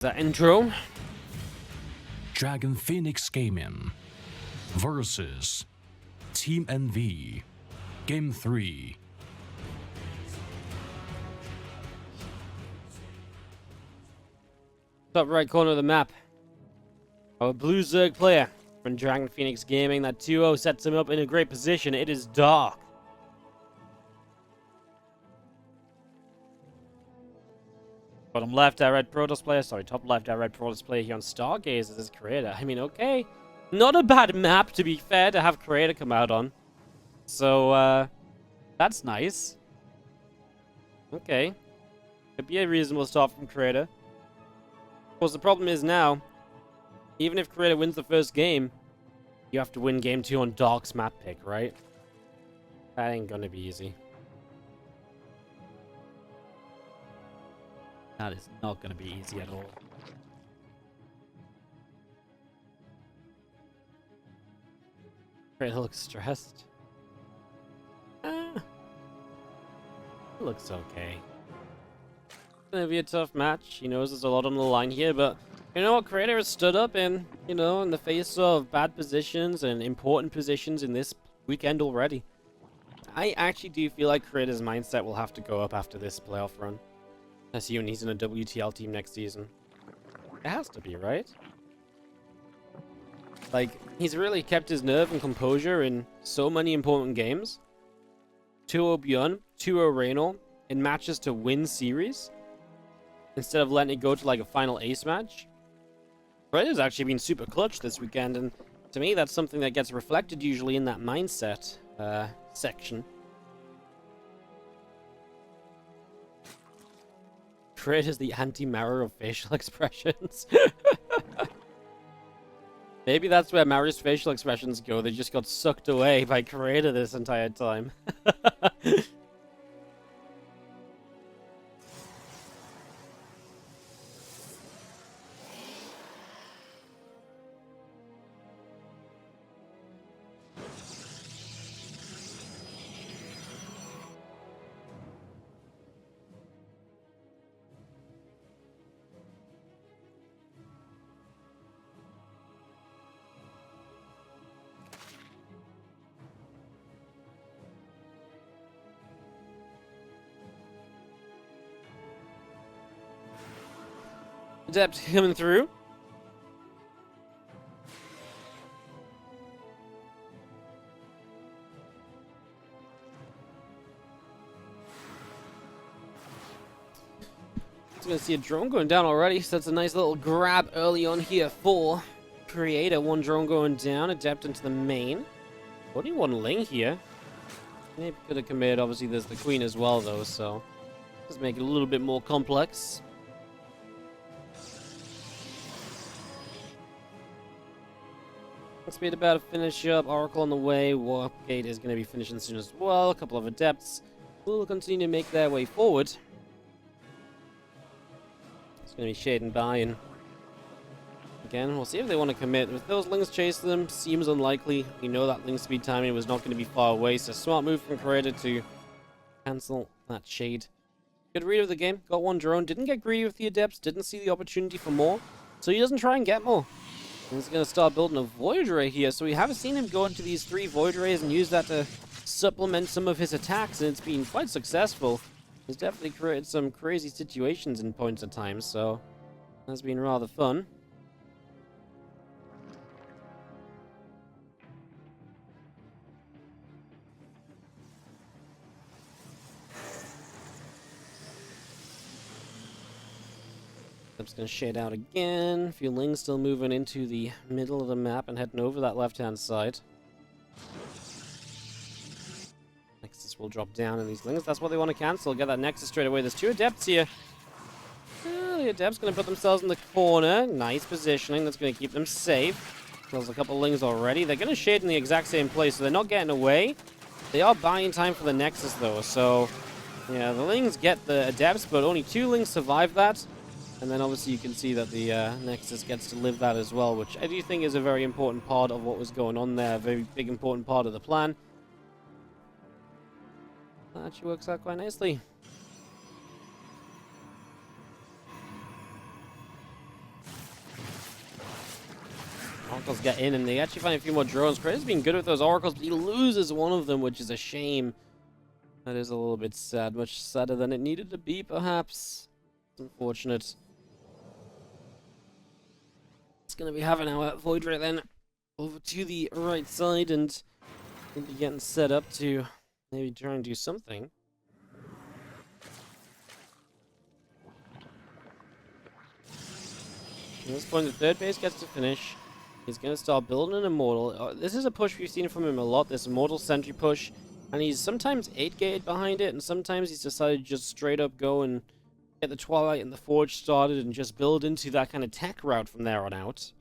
That intro. Dragon Phoenix Gaming versus Team NV Game 3. Top right corner of the map. Our blue Zerg player from Dragon Phoenix Gaming. That 2-0 sets him up in a great position. It is dark. Bottom left, our red Protoss player. Sorry, top left, our red Protoss player here on Stargaze as his creator. I mean, okay. Not a bad map, to be fair, to have creator come out on. So, that's nice. Okay. Could be a reasonable start from creator. Of course, the problem is now, even if creator wins the first game, you have to win game 2 on Dark's map pick, right? That ain't gonna be easy. That is not gonna be easy at all. Creator looks stressed. It looks okay. It's gonna be a tough match. He knows there's a lot on the line here, but you know what? Creator has stood up in, in the face of bad positions and important positions in this weekend already. I actually do feel like Creator's mindset will have to go up after this playoff run. Assuming he's in a WTL team next season. It has to be, right? Like, he's really kept his nerve and composure in so many important games. 2-0 Bjorn, 2-0 Reynol, in matches to win series. Instead of letting it go to like a final ace match. Creator's actually been super clutch this weekend, and to me that's something that gets reflected usually in that mindset section. Creator's the anti-Mara of facial expressions. Maybe that's where Mara's facial expressions go. They just got sucked away by Creator this entire time. Adept coming through. It's gonna see a drone going down already, so that's a nice little grab early on here for Creator. One drone going down, Adept into the main. Only one Ling here. Maybe could have committed. Obviously, there's the Queen as well, though, so let's make it a little bit more complex. Speed about to finish up. Oracle on the way. Warpgate is going to be finishing soon as well. A couple of Adepts will continue to make their way forward. It's going to be shading by, and again, we'll see if they want to commit. If those Lings chase them, seems unlikely. We know that Ling speed timing was not going to be far away, so smart move from Creator to cancel that shade. Good read of the game. Got one drone. Didn't get greedy with the Adepts. Didn't see the opportunity for more, so he doesn't try and get more. He's going to start building a Void Ray here, so we haven't seen him go into these 3 Void Rays and use that to supplement some of his attacks, and it's been quite successful. He's definitely created some crazy situations in points at times, so that's been rather fun. Just gonna shade out again. A few Lings still moving into the middle of the map and heading over that left-hand side. Nexus will drop down in these Lings. That's what they want to cancel. Get that Nexus straight away. There's 2 Adepts here. The Adepts gonna put themselves in the corner. Nice positioning. That's gonna keep them safe. There's a couple Lings already. They're gonna shade in the exact same place, so they're not getting away. They are buying time for the Nexus though, so yeah, the Lings get the Adepts, but only 2 Lings survive that. And then obviously you can see that the Nexus gets to live that as well, which I do think is a very important part of what was going on there. A very big important part of the plan. That actually works out quite nicely. Oracles get in, and they actually find a few more drones. Creator's been good with those Oracles, but he loses one of them, which is a shame. That is a little bit sad. Much sadder than it needed to be, perhaps. It's unfortunate. It's going to be having our Void Ray then over to the right side, and we'll be getting set up to maybe try and do something. At this point, the third base gets to finish. He's going to start building an Immortal. This is a push we've seen from him a lot, this Immortal Sentry push. And he's sometimes 8-gated behind it, and sometimes he's decided to just straight up go and get the Twilight and the Forge started and just build into that kind of tech route from there on out.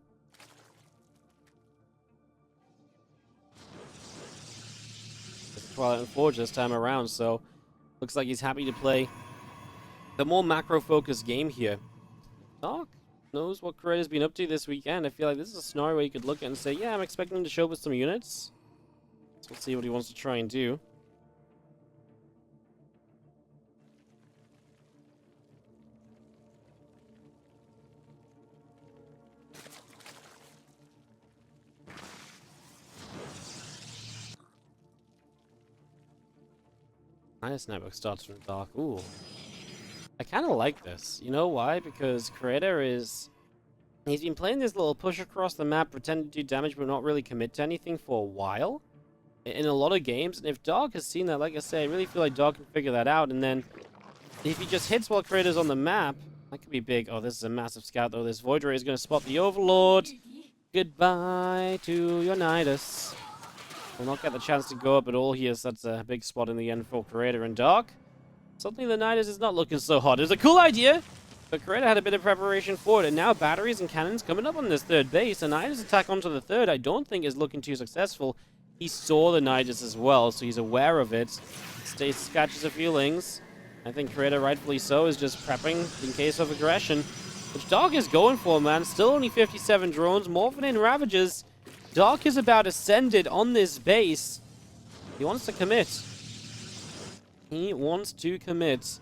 The Twilight and Forge this time around, so looks like he's happy to play the more macro-focused game here. Dark knows what Creator's been up to this weekend. I feel like this is a scenario where you could look at and say, yeah, I'm expecting him to show up with some units. So we'll see what he wants to try and do. Nice network starts from Dark. Ooh. I kind of like this. You know why? Because Creator is... He's been playing this little push across the map, pretending to do damage but not really commit to anything for a while. In a lot of games. And if Dark has seen that, like I say, I really feel like Dark can figure that out. And then if he just hits while Creator's on the map, that could be big. Oh, this is a massive scout, though. This Void Ray is going to spot the Overlord. Goodbye to your Nidus. Will not get the chance to go up at all here, so that's a big spot in the end for Creator and Dark. Something the Nidus is not looking so hot. It's a cool idea, but Creator had a bit of preparation for it, and now batteries and cannons coming up on this third base. The Nidus attack onto the third, I don't think is looking too successful. He saw the Nidus as well, so he's aware of it. Stasis catches a few lings. I think Creator, rightfully so, is just prepping in case of aggression, which Dark is going for, man. Still only 57 drones, morphing in Ravagers. Dark is about ascended on this base. He wants to commit. He wants to commit.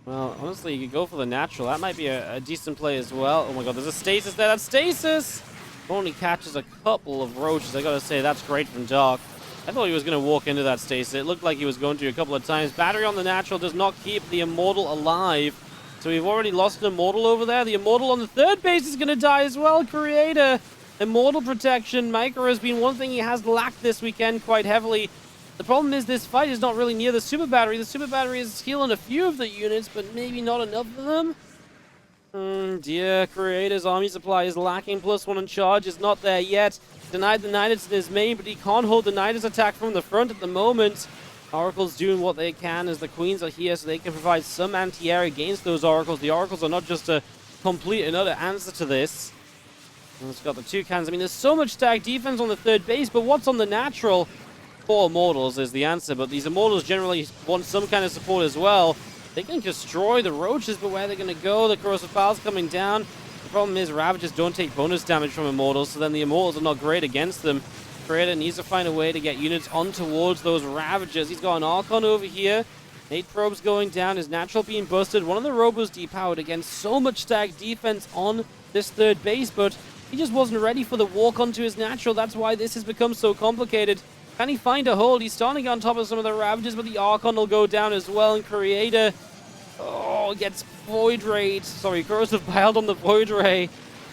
Well, honestly, you could go for the natural. That might be a decent play as well. Oh my god, there's a stasis there. That's stasis! Only catches a couple of roaches. I gotta say, that's great from Dark. I thought he was going to walk into that stasis. It looked like he was going to a couple of times. Battery on the natural does not keep the Immortal alive. So we've already lost an Immortal over there. The Immortal on the third base is going to die as well. Creator. Immortal protection. Micro has been one thing he has lacked this weekend quite heavily. The problem is this fight is not really near the super battery. The super battery is healing a few of the units, but maybe not enough of them. Dear Creator's army supply is lacking. +1 on charge is not there yet. Denied the Nidus in his main, but he can't hold the Nidus attack from the front at the moment. Oracle's doing what they can as the Queens are here so they can provide some anti-air against those Oracles. The Oracles are not just a complete and utter answer to this. And it's got the two cans. I mean, there's so much stacked defense on the third base, but what's on the natural? 4 Immortals is the answer, but these Immortals generally want some kind of support as well. They can destroy the Roaches, but where they're going to go? The Corrosive File's coming down. The problem is Ravagers don't take bonus damage from Immortals, so then the Immortals are not great against them. Creator needs to find a way to get units on towards those Ravagers. He's got an Archon over here. 8 probes going down. His natural being busted. One of the Robos depowered against so much stacked defense on this third base, but he just wasn't ready for the walk onto his natural. That's why this has become so complicated. Can he find a hold? He's starting on top of some of the Ravagers, but the Archon will go down as well. And Creator, gets Void Rayed. Sorry, Corrosive piled on the Void Ray.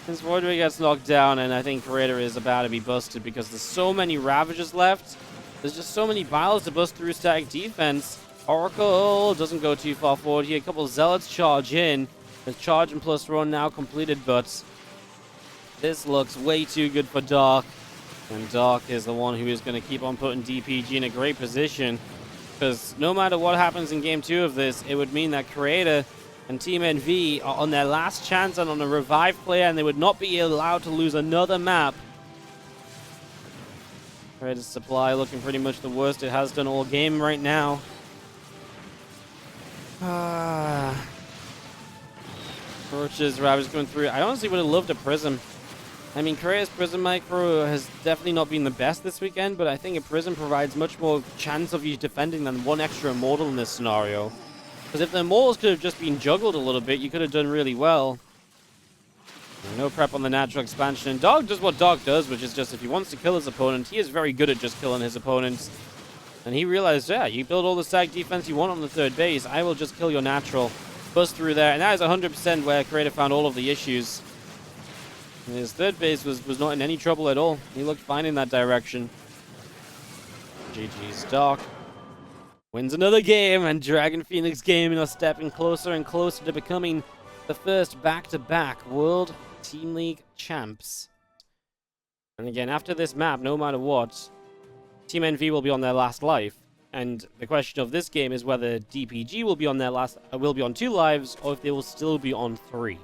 His Void Ray gets knocked down, and I think Creator is about to be busted because there's so many Ravagers left. There's just so many Biles to bust through static defense. Oracle doesn't go too far forward here. A couple of Zealots charge in. The charge and plus run now completed, but this looks way too good for Dark. And Dark is the one who is going to keep on putting DPG in a great position. Because no matter what happens in Game 2 of this, it would mean that Creator and Team NV are on their last chance and on a revived player, and they would not be allowed to lose another map. Creator's supply looking pretty much the worst it has done all game right now. Roaches, Ravagers going through. I honestly would have loved a Prism. I mean, Creator's Prism Micro has definitely not been the best this weekend, but I think a Prism provides much more chance of you defending than one extra Immortal in this scenario. Because if the Immortals could have just been juggled a little bit, you could have done really well. No prep on the natural expansion. And Dog does what Dog does, which is just if he wants to kill his opponent, he is very good at just killing his opponents. And he realized, yeah, you build all the stack defense you want on the third base, I will just kill your natural. Bust through there. And that is 100% where Creator found all of the issues. And his third base was not in any trouble at all. He looked fine in that direction. GG's Dog wins another game, and Dragon Phoenix Gaming are stepping closer and closer to becoming the first back-to-back World Team League champs. And again, after this map, no matter what, Team NV will be on their last life. And the question of this game is whether DPG will be on will be on 2 lives, or if they will still be on 3.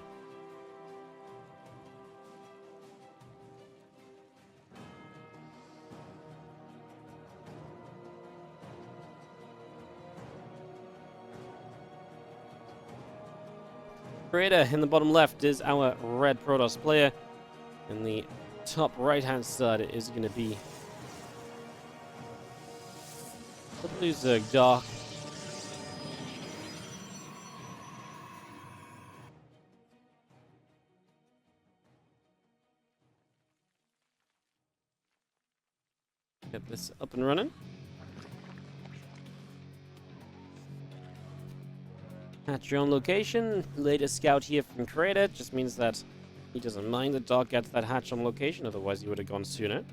Creator in the bottom left is our red Protoss player. In the top right-hand side, it is going to be the blue Zerg Dark. Get this up and running. At your own location, latest scout here from Creator just means that he doesn't mind that Dark gets that hatch on location, otherwise he would have gone sooner.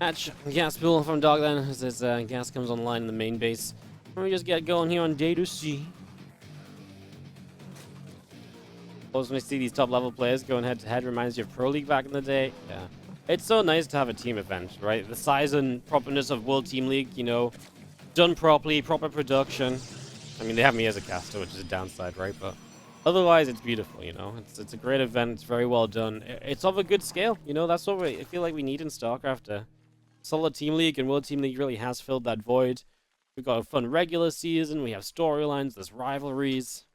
Hatch gas pool from Dog then, as his gas comes online in the main base. And we just get going here on day to C. Always when we see these top level players going head to head, reminds you of Pro League back in the day. Yeah. It's so nice to have a team event, right? The size and properness of World Team League, you know, done properly, proper production. I mean, they have me as a caster, which is a downside, right? But otherwise, it's beautiful, you know? It's a great event, it's very well done. It's of a good scale, you know? That's what I feel like we need in StarCraft. Solid Team League, and World Team League really has filled that void. We've got a fun regular season, we have storylines, there's rivalries.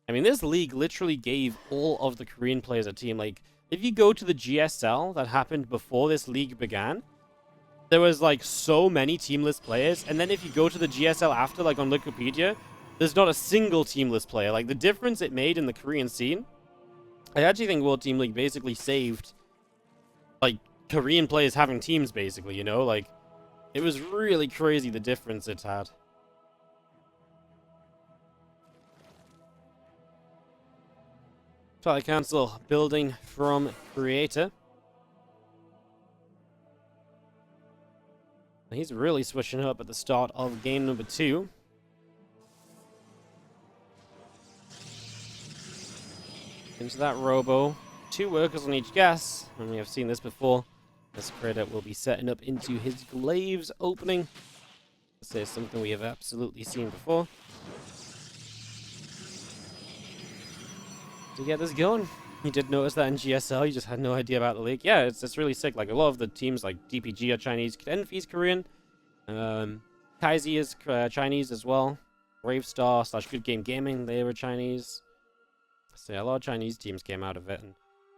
I mean, this league literally gave all of the Korean players a team. Like, if you go to the GSL that happened before this league began, there was, like, so many teamless players. And then if you go to the GSL after, like, on Wikipedia, there's not a single teamless player. Like, the difference it made in the Korean scene, I actually think World Team League basically saved, like, Korean players having teams, basically, you know? Like, it was really crazy the difference it's had. Twilight Council building from Creator. He's really switching up at the start of game number 2. Into that robo. 2 workers on each gas, and we have seen this before. This Creator will be setting up into his glaives opening. This is something we have absolutely seen before. To get this going, you did notice that in GSL, you just had no idea about the league. Yeah, it's really sick. Like, a lot of the teams, like DPG are Chinese, Envy's Korean, Kaizi is Chinese as well. Bravestar / Good Game Gaming, they were Chinese. So yeah, a lot of Chinese teams came out of it, and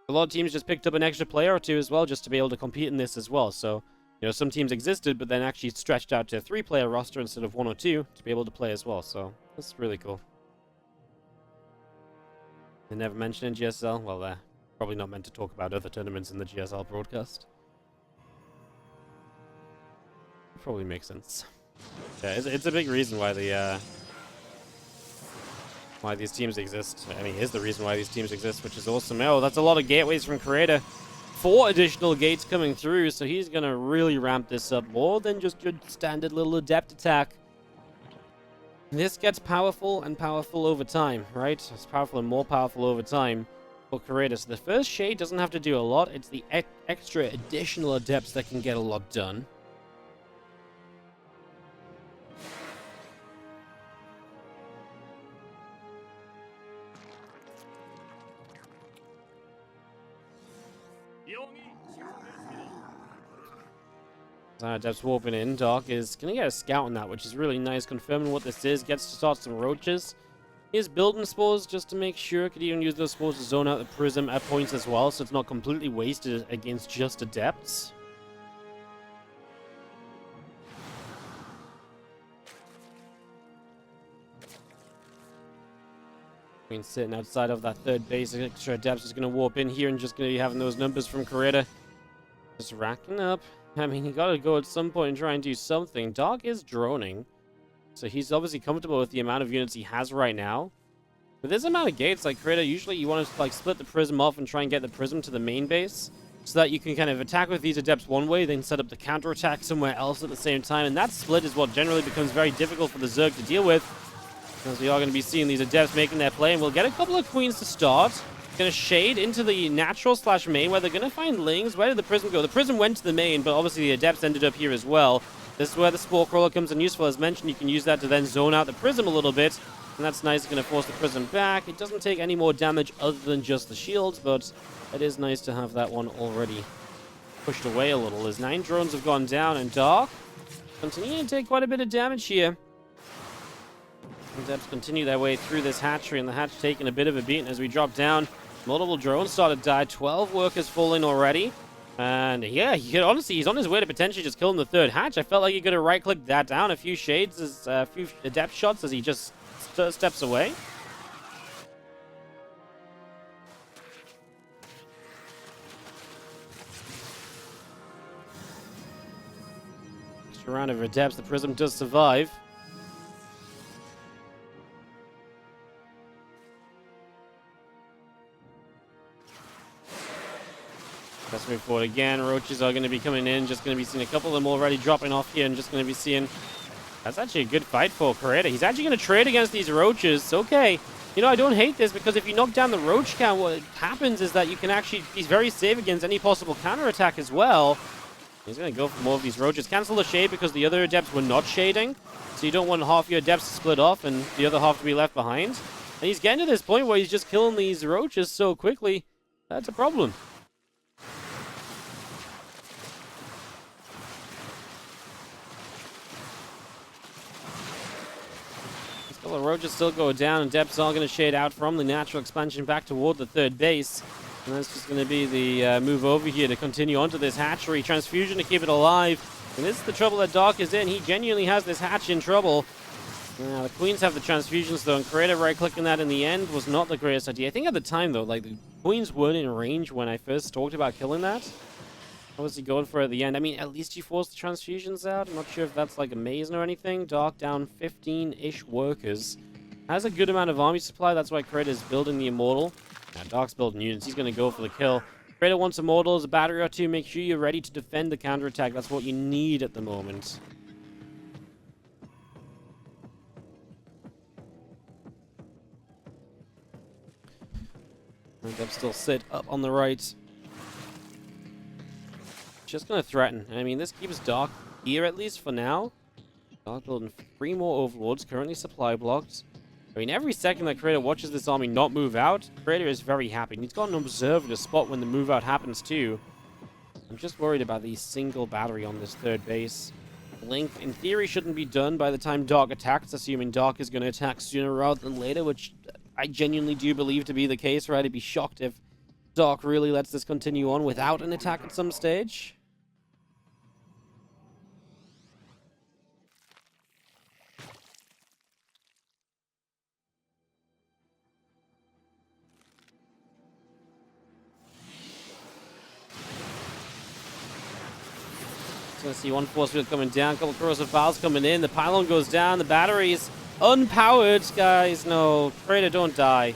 a lot of teams just picked up an extra player or 2 as well, just to be able to compete in this as well. So, you know, some teams existed, but then actually stretched out to a 3-player roster instead of 1 or 2 to be able to play as well. So, that's really cool. They never mentioned in GSL. Well, they're probably not meant to talk about other tournaments in the GSL broadcast. Probably makes sense. Yeah, it's a big reason why why these teams exist. I mean, here's the reason why these teams exist, which is awesome. Oh, that's a lot of gateways from Creator. 4 additional gates coming through, so he's going to really ramp this up more than just your standard little adept attack. This gets powerful and powerful over time, right? It's powerful and more powerful over time for Creator. So the first shade doesn't have to do a lot. It's the extra additional adepts that can get a lot done. Adepts warping in. Dark is going to get a scout on that, which is really nice. Confirming what this is. Gets to start some roaches. He is building spores just to make sure. Could even use those spores to zone out the prism at points as well, so it's not completely wasted against just adepts. Queen sitting outside of that third base. Extra adepts is going to warp in here and just going to be having those numbers from Creator. Just racking up. I mean, you gotta go at some point and try and do something. Dark is droning, so he's obviously comfortable with the amount of units he has right now. With this amount of gates, like Creator, usually you want to like split the prism off and try and get the prism to the main base, so that you can kind of attack with these adepts one way, then set up the counter attack somewhere else at the same time. And that split is what generally becomes very difficult for the Zerg to deal with, as we are going to be seeing these adepts making their play, and we'll get a couple of queens to start. Going to shade into the natural / main, where they're going to find lings. Where did the prism go? The prism went to the main, but obviously the adepts ended up here as well. This is where the spore crawler comes in useful. As mentioned, you can use that to then zone out the prism a little bit, and that's nice. It's going to force the prism back. It doesn't take any more damage other than just the shields, but it is nice to have that one already pushed away a little, as 9 drones have gone down, and Dark continuing to take quite a bit of damage here. Adepts continue their way through this hatchery, and the hatch taking a bit of a beating as we drop down. Multiple drones started to die. 12 workers falling already. And yeah, honestly, he's on his way to potentially just killing the third hatch. I felt like he could have right-clicked that down. A few shades, a few adept shots as he just steps away. Extra round of adepts. The prism does survive. Let's move forward again. Roaches are going to be coming in. Just going to be seeing a couple of them already dropping off here, and just going to be seeing... That's actually a good fight for Creator. He's actually going to trade against these roaches. Okay. You know, I don't hate this, because if you knock down the roach count, what happens is that you can actually be very safe against any possible counterattack as well. He's going to go for more of these roaches. Cancel the shade because the other adepts were not shading. So you don't want half your adepts to split off and the other half to be left behind. And he's getting to this point where he's just killing these roaches so quickly. That's a problem. The roaches still go down, and depths are going to shade out from the natural expansion back toward the third base. And that's just going to be the move over here to continue onto this hatchery. Transfusion to keep it alive. And this is the trouble that Dark is in. He genuinely has this hatch in trouble. Now, the queens have the transfusions, though, and Creator right-clicking that in the end was not the greatest idea. I think at the time, though, like, the queens weren't in range when I first talked about killing that. What was he going for at the end? I mean, at least you forced the transfusions out. I'm not sure if that's like amazing or anything. Dark down 15-ish workers. Has a good amount of army supply. That's why Creator is building the Immortal. Now, Dark's building units. He's going to go for the kill. Creator wants Immortals, a battery or two. Make sure you're ready to defend the counterattack. That's what you need at the moment. They'll still sit up on the right. Just gonna threaten. I mean, this keeps Dark here at least for now. Dark building 3 more Overlords, currently supply blocked. I mean, every second that Creator watches this army not move out, Creator is very happy. And he's got an observer to spot when the move out happens too. I'm just worried about the single battery on this third base. Length, in theory, shouldn't be done by the time Dark attacks, assuming Dark is going to attack sooner rather than later, which I genuinely do believe to be the case, right? I'd be shocked if Dark really lets this continue on without an attack at some stage. Gonna see one force field coming down, a couple of corrosive files coming in, the pylon goes down, the battery's unpowered, guys. No, Creator, don't die.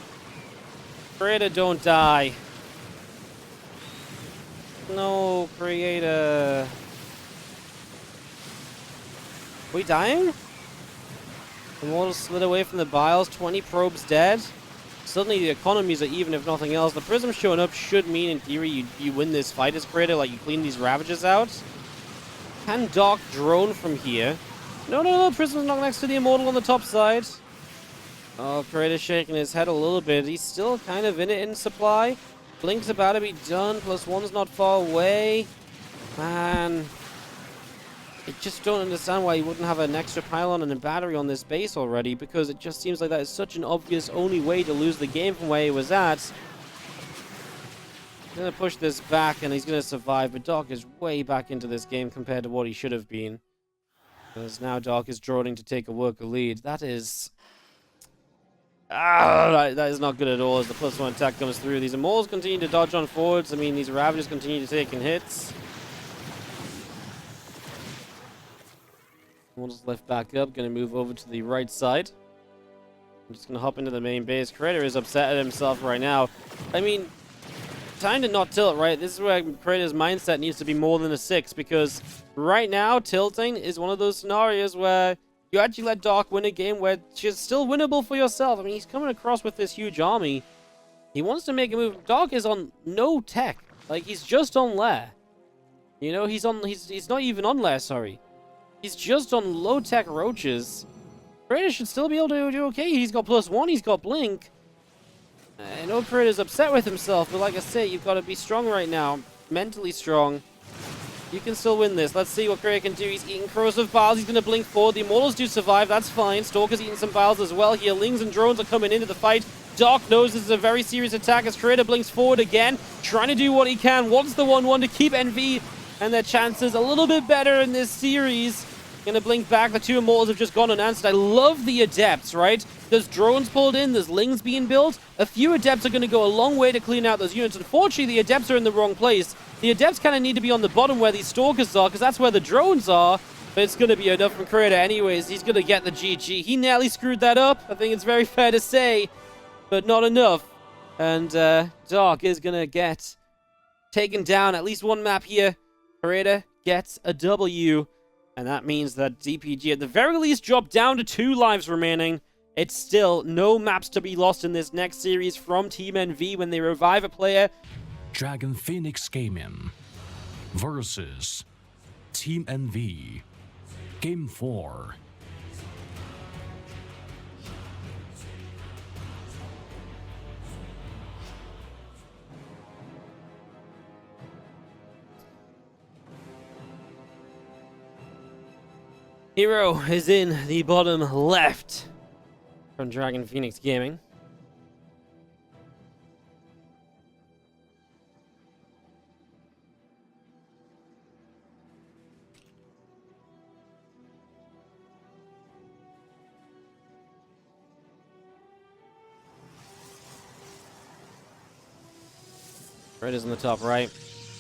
Creator, don't die. No, Creator. We dying? Immortal slid away from the biles, 20 probes dead. Suddenly the economies are even, if nothing else. The prism showing up should mean, in theory, you win this fight as Creator, like you clean these Ravagers out. Can Dark drone from here? No, Prism's not next to the Immortal on the top side. Oh, Creator's shaking his head a little bit. He's still kind of in it in supply. Blink's about to be done, +1's not far away. Man. I just don't understand why he wouldn't have an extra pylon and a battery on this base already, because it just seems like that is such an obvious only way to lose the game from where he was at. He's going to push this back and he's going to survive, but Doc is way back into this game compared to what he should have been. Because now Doc is droning to take a worker lead. That is... that is not good at all as the +1 attack comes through. These Immortals continue to dodge on forwards. I mean, these Ravagers continue to take in hits. Immortals lift back up, going to move over to the right side. I'm just going to hop into the main base. Creator is upset at himself right now. I mean, time to not tilt, right? This is where Creator's mindset needs to be more than a 6, because right now, tilting is one of those scenarios where you actually let Doc win a game where it's still winnable for yourself. I mean, he's coming across with this huge army. He wants to make a move. Doc is on no tech. Like, he's just on Lair. You know, he's not even on Lair, sorry. He's just on low-tech roaches. Creator should still be able to do okay. He's got +1, he's got Blink. I know Creator's upset with himself, but like I say, you've got to be strong right now. Mentally strong. You can still win this. Let's see what Creator can do. He's eating corrosive biles. He's going to blink forward. The Immortals do survive. That's fine. Stalker's eating some biles as well here. Lings and drones are coming into the fight. Doc knows this is a very serious attack as Creator blinks forward again. Trying to do what he can. Wants the 1-1 to keep NV and their chances a little bit better in this series. Gonna blink back. The two Immortals have just gone unanswered. I love the Adepts, right? There's drones pulled in. There's Lings being built. A few Adepts are going to go a long way to clean out those units. Unfortunately, the Adepts are in the wrong place. The Adepts kind of need to be on the bottom where these Stalkers are, because that's where the drones are. But it's going to be enough from Creator anyways. He's going to get the GG. He nearly screwed that up. I think it's very fair to say, but not enough. And Doc is going to get taken down. At least one map here. Creator gets a W. And that means that DPG at the very least dropped down to 2 lives remaining. It's still no maps to be lost in this next series from Team NV when they revive a player. Dragon Phoenix Gaming versus Team NV. Game 4. Hero is in the bottom left from Dragon Phoenix Gaming. Red is in the top right.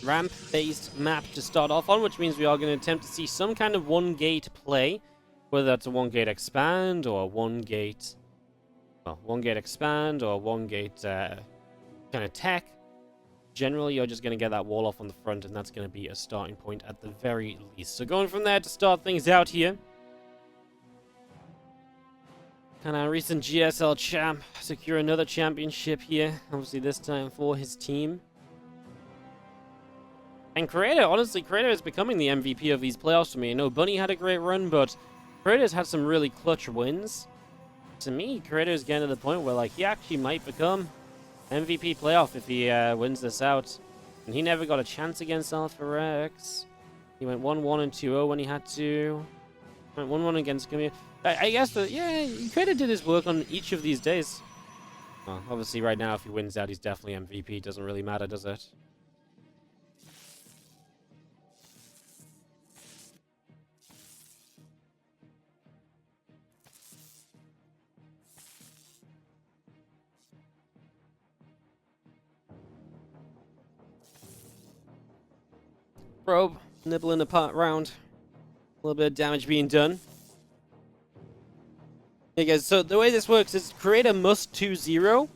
Ramp-based map to start off on, which means we are going to attempt to see some kind of one-gate play, whether that's a one-gate expand or a one-gate, well, one-gate expand or one-gate kind of tech. Generally, you're just going to get that wall off on the front, and that's going to be a starting point at the very least. So going from there to start things out here. Kind of recent GSL champ, secure another championship here, obviously this time for his team. And Creator, honestly, Creator is becoming the MVP of these playoffs to me. I know Bunny had a great run, but Creator's had some really clutch wins. To me, Creator's getting to the point where, like, he actually might become MVP playoff if he wins this out. And he never got a chance against Alpha Rex. He went 1-1 and 2-0 when he had to. Went 1-1 against Camille. I guess that, yeah, Creator did his work on each of these days. Well, obviously, right now, if he wins out, he's definitely MVP. Doesn't really matter, does it? Probe, nibbling apart round. A little bit of damage being done. Hey guys, so the way this works is Creator must 2-0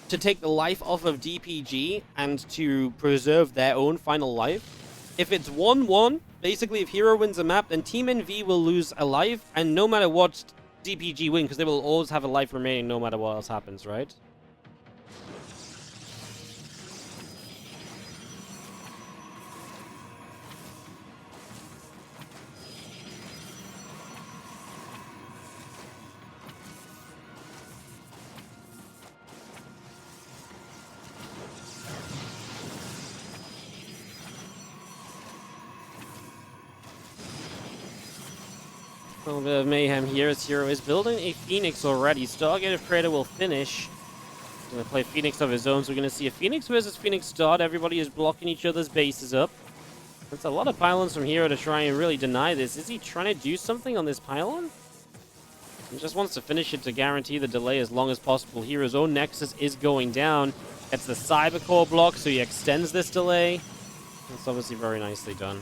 to take the life off of DPG and to preserve their own final life. If it's 1-1, basically if Hero wins a map, then Team NV will lose a life, and no matter what, DPG win, because they will always have a life remaining no matter what else happens, right? A little bit of mayhem here as Hero is building a Phoenix already. Stargate of Creator will finish. He's going to play Phoenix of his own, so we're going to see a Phoenix versus Phoenix start. Everybody is blocking each other's bases up. That's a lot of pylons from Hero to try and really deny this. Is he trying to do something on this pylon? He just wants to finish it to guarantee the delay as long as possible. Hero's own Nexus is going down. It's the Cyber Core block, so he extends this delay. That's obviously very nicely done.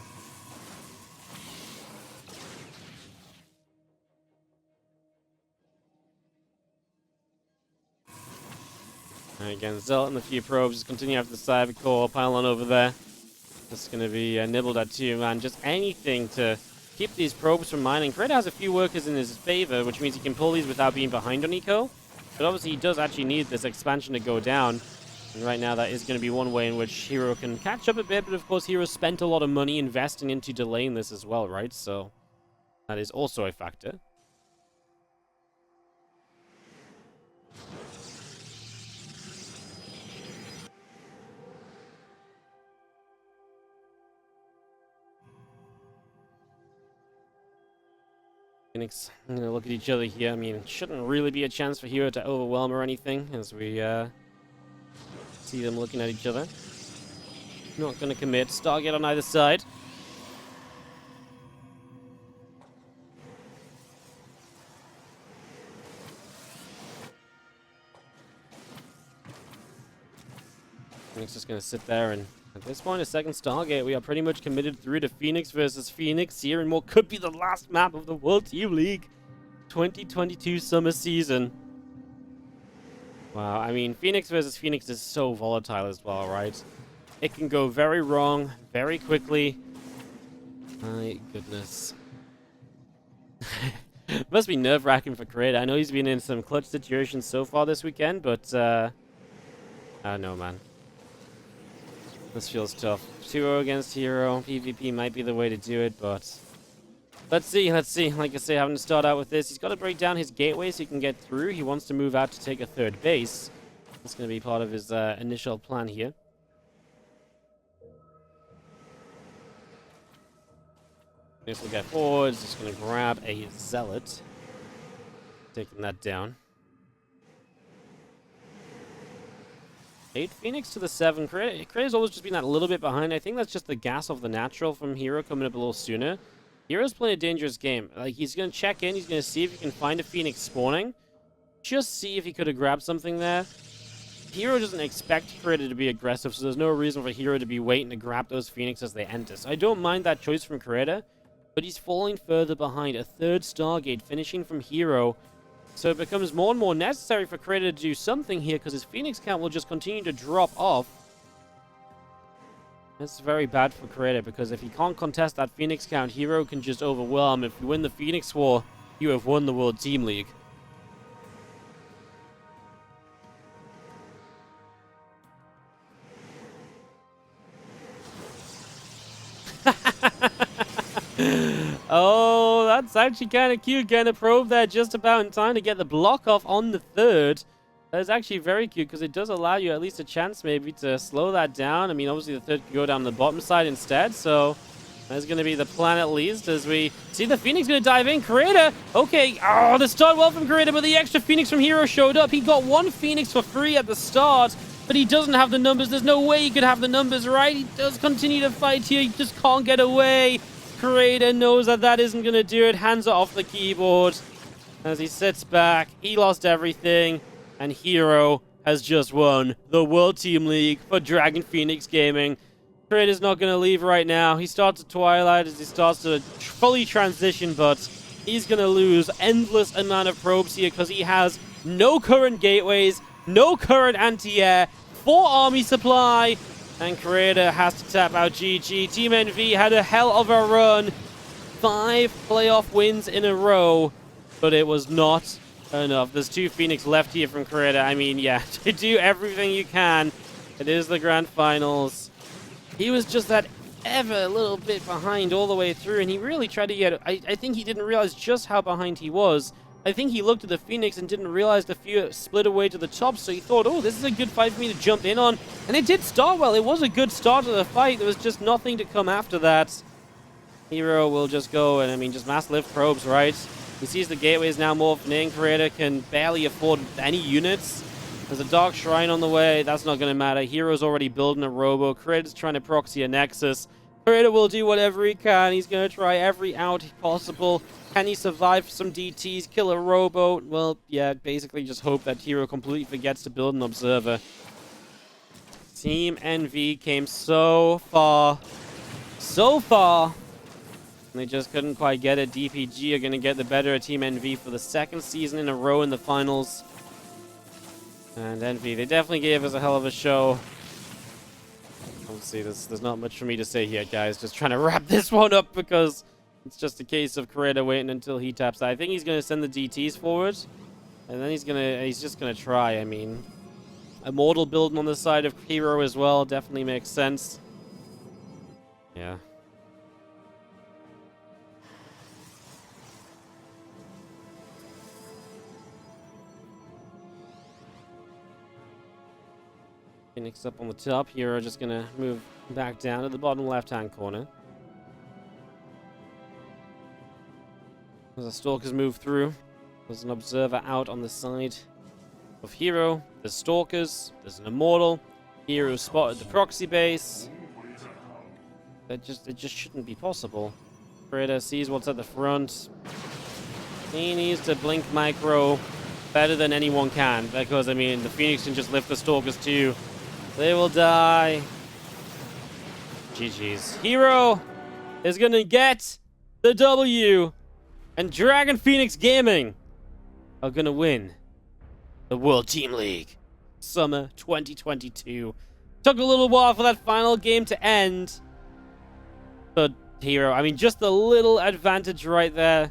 And again, Zelt and a few probes just continue after the Cyber Core pylon over there. Just going to be nibbled at too, man. Just anything to keep these probes from mining. Creator has a few workers in his favor, which means he can pull these without being behind on eco. But obviously he does actually need this expansion to go down. And right now that is going to be one way in which Hero can catch up a bit. But of course Hero spent a lot of money investing into delaying this as well, right? So that is also a factor. Phoenix, I'm gonna look at each other here. I mean, it shouldn't really be a chance for Hero to overwhelm or anything as we see them looking at each other. Not gonna commit. Stargate on either side. Phoenix just gonna sit there, and at this point, a second Stargate, we are pretty much committed through to Phoenix versus Phoenix here, and what could be the last map of the World Team League 2022 summer season. Wow, I mean, Phoenix versus Phoenix is so volatile as well, right? It can go very wrong very quickly. My goodness. Must be nerve-wracking for Creator. I know he's been in some clutch situations so far this weekend, but I don't know, man. This feels tough. 2-0 against Hero. PvP might be the way to do it, but let's see, let's see. Like I say, having to start out with this. He's got to break down his gateway so he can get through. He wants to move out to take a third base. That's going to be part of his initial plan here. This will get forward. He's just going to grab a Zealot. Taking that down. 8 Phoenix to the 7. Creator's always just been that little bit behind. I think that's just the gas of the natural from Hero coming up a little sooner. Hero's playing a dangerous game. Like, he's going to check in. He's going to see if he can find a Phoenix spawning. Just see if he could have grabbed something there. Hero doesn't expect Creator to be aggressive, so there's no reason for Hero to be waiting to grab those Phoenix as they enter. So I don't mind that choice from Creator, but he's falling further behind. A third Stargate finishing from Hero. So it becomes more and more necessary for Creator to do something here because his Phoenix count will just continue to drop off. That's very bad for Creator because if he can't contest that Phoenix count, Hero can just overwhelm. If you win the Phoenix War, you have won the World Team League. Oh, that's actually kind of cute. Getting a probe there just about in time to get the block off on the third. That is actually very cute because it does allow you at least a chance maybe to slow that down. I mean, obviously the third can go down the bottom side instead, so that's going to be the plan at least as we see the Phoenix going to dive in. Creator, okay. Oh, the start well from Creator, but the extra Phoenix from Hero showed up. He got one Phoenix for free at the start, but he doesn't have the numbers. There's no way he could have the numbers, right? He does continue to fight here. He just can't get away. Creator knows that that isn't going to do it. Hands are off the keyboard as he sits back. He lost everything, and Hero has just won the World Team League for Dragon Phoenix Gaming. Creator's not going to leave right now. He starts to Twilight as he starts to fully transition, but he's going to lose endless amount of probes here because he has no current gateways, no current anti-air, 4 army supply, and Creator has to tap out GG. Team NV had a hell of a run. 5 playoff wins in a row, but it was not enough. There's 2 Phoenix left here from Creator. I mean, yeah, to do everything you can. It is the grand finals. He was just that ever a little bit behind all the way through, and he really tried to get... I think he didn't realize just how behind he was. I think he looked at the Phoenix and didn't realize the few split away to the top, so he thought, oh, this is a good fight for me to jump in on. And it did start well. It was a good start to the fight. There was just nothing to come after that. Hero will just go and, I mean, just mass lift probes, right? He sees the gateway is now morphing in. Creator can barely afford any units. There's a Dark Shrine on the way. That's not going to matter. Hero's already building a Robo. Creator's trying to proxy a Nexus. Creator will do whatever he can. He's going to try every out possible. Can he survive some DTs? Kill a Robo? Well, yeah, basically just hope that Hero completely forgets to build an Observer. Team NV came so far. So far. And they just couldn't quite get it. DPG are going to get the better of Team NV for the second season in a row in the finals. And NV, they definitely gave us a hell of a show. Obviously, there's not much for me to say here, guys. Just trying to wrap this one up because it's just a case of Creator waiting until he taps out. I think he's going to send the DTs forward. And then he's just going to try. I mean, Immortal building on the side of Hero as well definitely makes sense. Yeah. Phoenix up on the top. Hero just going to move back down to the bottom left-hand corner. As the Stalkers move through, there's an Observer out on the side of Hero. There's Stalkers. There's an Immortal. Hero spotted the proxy base. It just shouldn't be possible. Creator sees what's at the front. He needs to blink micro better than anyone can, because, I mean, the Phoenix can just lift the Stalkers too. They will die. GG's. Hero is going to get the W, and Dragon Phoenix Gaming are going to win the World Team League Summer 2022. Took a little while for that final game to end. But Hero, I mean, just a little advantage right there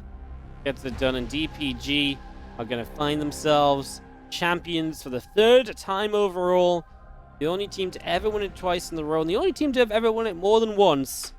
gets it done, and DPG are going to find themselves champions for the third time overall. The only team to ever win it twice in a row, and the only team to have ever won it more than once.